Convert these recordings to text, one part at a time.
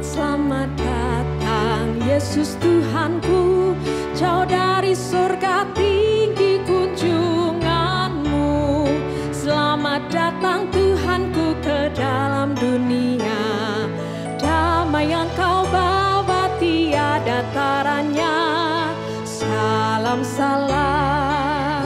Selamat datang Yesus Tuhanku, jauh dari surga tinggi kunjunganmu. Selamat datang Tuhanku ke dalam dunia, damai yang kau bawa tiada taranya. Salam salam.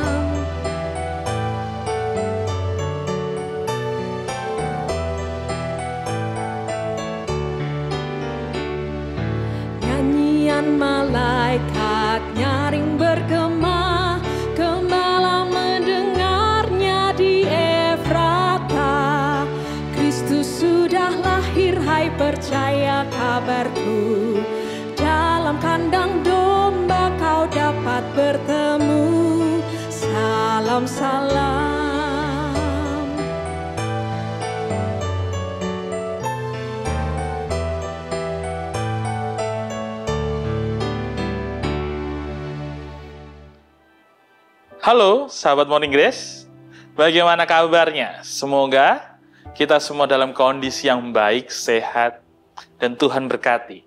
Nyanyian malaikat nyaring bergema, gembala mendengarnya di Efrata. Kristus sudah lahir, hai percaya kabarku. Dalam kandang domba kau dapat bertemu. Salam salam. Halo sahabat Morning Grace, bagaimana kabarnya? Semoga kita semua dalam kondisi yang baik, sehat, dan Tuhan berkati.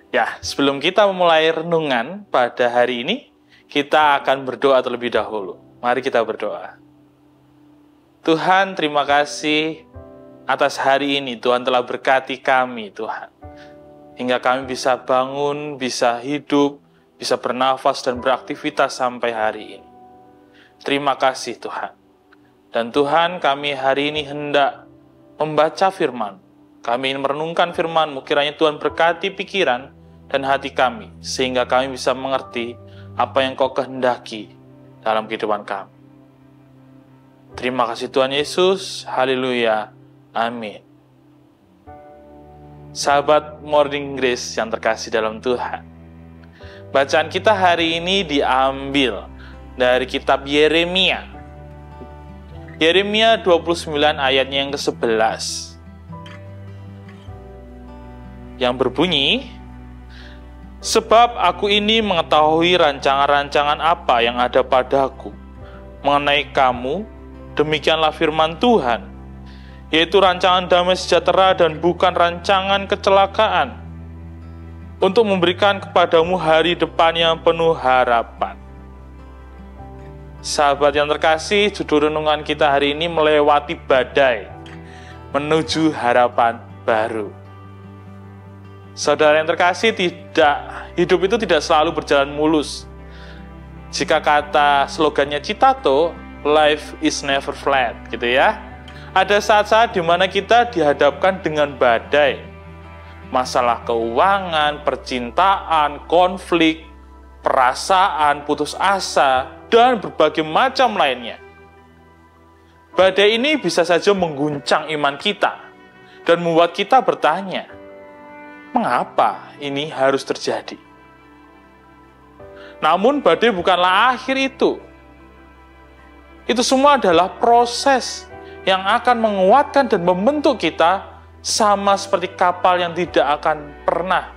Ya, sebelum kita memulai renungan pada hari ini, kita akan berdoa terlebih dahulu. Mari kita berdoa. Tuhan, terima kasih atas hari ini. Tuhan telah berkati kami, Tuhan. Hingga kami bisa bangun, bisa hidup, bisa bernafas dan beraktivitas sampai hari ini. Terima kasih Tuhan. Dan Tuhan, kami hari ini hendak membaca firman. Kami ingin merenungkan firman-Mu, kiranya Tuhan berkati pikiran dan hati kami, sehingga kami bisa mengerti apa yang Kau kehendaki dalam kehidupan kami. Terima kasih Tuhan Yesus, haleluya, amin. Sahabat Morning Grace yang terkasih dalam Tuhan, bacaan kita hari ini diambil dari kitab Yeremia. Yeremia 29 ayatnya yang ke-11. Yang berbunyi, sebab aku ini mengetahui rancangan-rancangan apa yang ada padaku mengenai kamu, demikianlah firman Tuhan, yaitu rancangan damai sejahtera dan bukan rancangan kecelakaan, untuk memberikan kepadamu hari depan yang penuh harapan. Sahabat yang terkasih, judul renungan kita hari ini melewati badai, menuju harapan baru. Saudara yang terkasih, hidup itu tidak selalu berjalan mulus. Jika kata slogannya Citato, life is never flat, gitu ya. Ada saat-saat di mana kita dihadapkan dengan badai, masalah keuangan, percintaan, konflik, perasaan, putus asa, dan berbagai macam lainnya. Badai ini bisa saja mengguncang iman kita dan membuat kita bertanya, mengapa ini harus terjadi? Namun badai bukanlah akhir itu. Itu semua adalah proses yang akan menguatkan dan membentuk kita, sama seperti kapal yang tidak akan pernah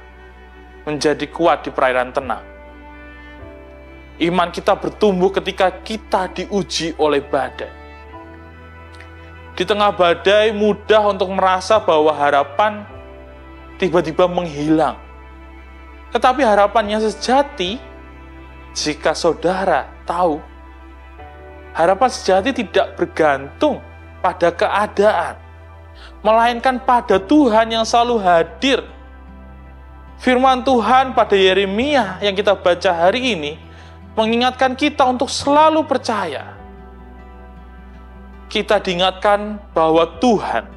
menjadi kuat di perairan tenang. Iman kita bertumbuh ketika kita diuji oleh badai. Di tengah badai mudah untuk merasa bahwa harapan tiba-tiba menghilang. Tetapi harapan yang sejati, jika saudara tahu, harapan sejati tidak bergantung pada keadaan, melainkan pada Tuhan yang selalu hadir. Firman Tuhan pada Yeremia yang kita baca hari ini mengingatkan kita untuk selalu percaya. Kita diingatkan bahwa Tuhan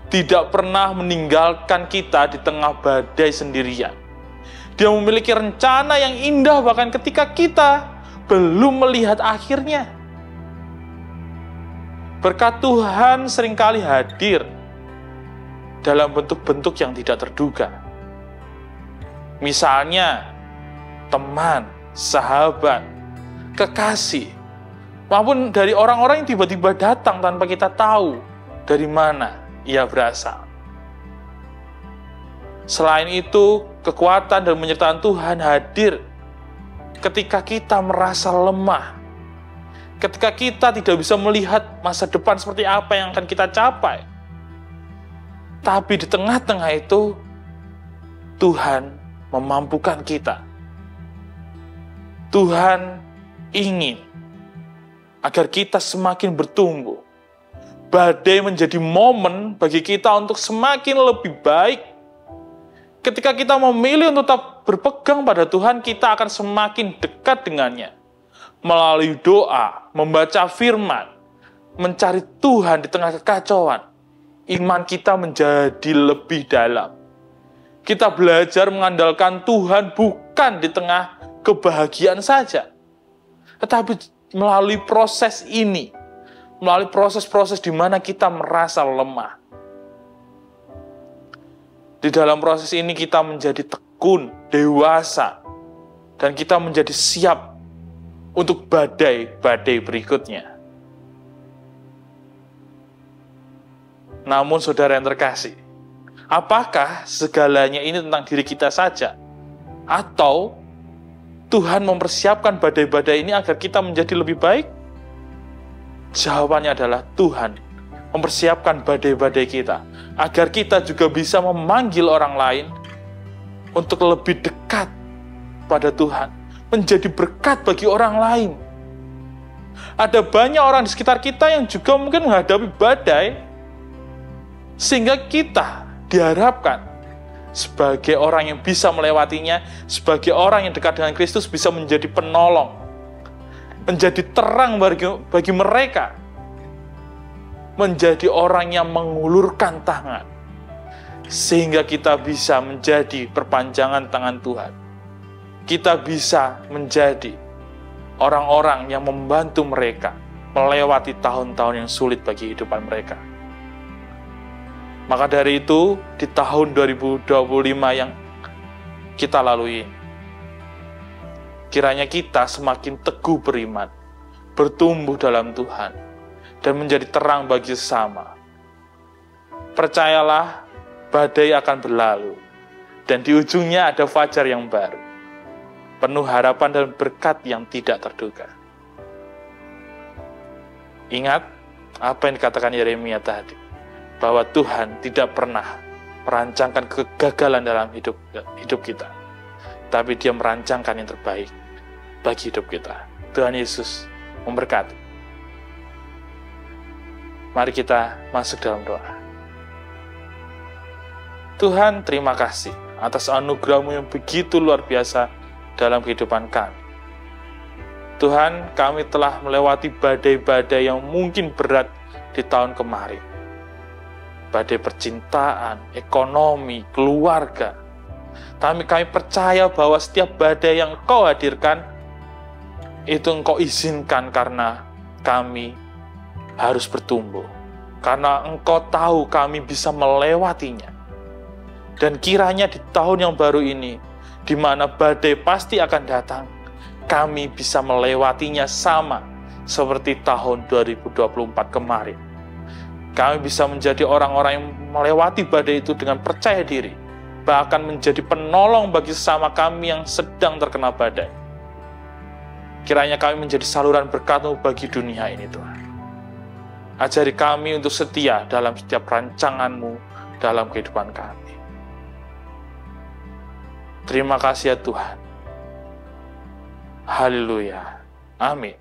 tidak pernah meninggalkan kita di tengah badai sendirian. Dia memiliki rencana yang indah bahkan ketika kita belum melihat akhirnya. Berkat Tuhan seringkali hadir dalam bentuk-bentuk yang tidak terduga. Misalnya, teman, sahabat, kekasih, maupun dari orang-orang yang tiba-tiba datang tanpa kita tahu dari mana ia berasal. Selain itu, kekuatan dan penyertaan Tuhan hadir ketika kita merasa lemah, ketika kita tidak bisa melihat masa depan seperti apa yang akan kita capai. Tapi di tengah-tengah itu, Tuhan memampukan kita. Tuhan ingin agar kita semakin bertumbuh. Badai menjadi momen bagi kita untuk semakin lebih baik. Ketika kita memilih untuk tetap berpegang pada Tuhan, kita akan semakin dekat dengannya. Melalui doa, membaca firman, mencari Tuhan di tengah kekacauan, iman kita menjadi lebih dalam. Kita belajar mengandalkan Tuhan bukan di tengah kebahagiaan saja, tetapi melalui proses ini, melalui proses-proses di mana kita merasa lemah. Di dalam proses ini kita menjadi tekun, dewasa, dan kita menjadi siap untuk badai-badai berikutnya. Namun saudara yang terkasih, apakah segalanya ini tentang diri kita saja? Atau Tuhan mempersiapkan badai-badai ini agar kita menjadi lebih baik? Jawabannya adalah Tuhan mempersiapkan badai-badai kita, agar kita juga bisa memanggil orang lain untuk lebih dekat pada Tuhan, menjadi berkat bagi orang lain. Ada banyak orang di sekitar kita yang juga mungkin menghadapi badai, sehingga kita diharapkan sebagai orang yang bisa melewatinya, sebagai orang yang dekat dengan Kristus bisa menjadi penolong, menjadi terang bagi mereka, menjadi orang yang mengulurkan tangan, sehingga kita bisa menjadi perpanjangan tangan Tuhan. Kita bisa menjadi orang-orang yang membantu mereka melewati tahun-tahun yang sulit bagi kehidupan mereka. Maka dari itu, di tahun 2025 yang kita lalui, kiranya kita semakin teguh beriman, bertumbuh dalam Tuhan, dan menjadi terang bagi sesama. Percayalah, badai akan berlalu, dan di ujungnya ada fajar yang baru, penuh harapan dan berkat yang tidak terduga. Ingat apa yang dikatakan Yeremia tadi, bahwa Tuhan tidak pernah merancangkan kegagalan dalam hidup kita, tapi Dia merancangkan yang terbaik bagi hidup kita. Tuhan Yesus memberkati. Mari kita masuk dalam doa. Tuhan, terima kasih atas anugerah-Mu yang begitu luar biasa dalam kehidupan kami. Tuhan, kami telah melewati badai-badai yang mungkin berat di tahun kemarin. Badai percintaan, ekonomi, keluarga. Kami percaya bahwa setiap badai yang Engkau hadirkan, itu Engkau izinkan karena kami harus bertumbuh. Karena Engkau tahu kami bisa melewatinya. Dan kiranya di tahun yang baru ini, di mana badai pasti akan datang, kami bisa melewatinya sama seperti tahun 2024 kemarin. Kami bisa menjadi orang-orang yang melewati badai itu dengan percaya diri, bahkan menjadi penolong bagi sesama kami yang sedang terkena badai. Kiranya kami menjadi saluran berkat-Mu bagi dunia ini, Tuhan. Ajari kami untuk setia dalam setiap rancangan-Mu dalam kehidupan kami. Terima kasih ya Tuhan. Haleluya. Amin.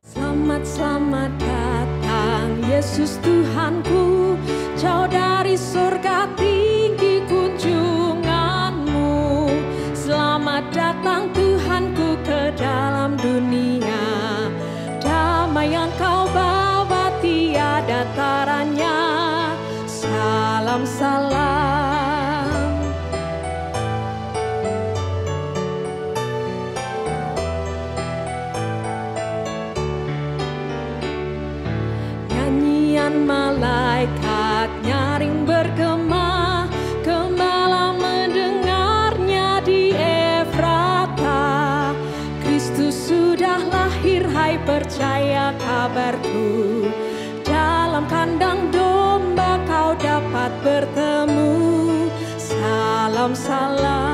Selamat datang Yesus Tuhanku, jauh dari surga tinggi kunjungan-Mu. Selamat datang Tuhanku ke dalam dunia, damai yang Kau bawa tiada taranya. Salam salam. Malaikat nyaring bergema, gembala mendengarnya di Efrata. Kristus sudah lahir, hai percaya kabarku. Dalam kandang domba kau dapat bertemu. Salam salam.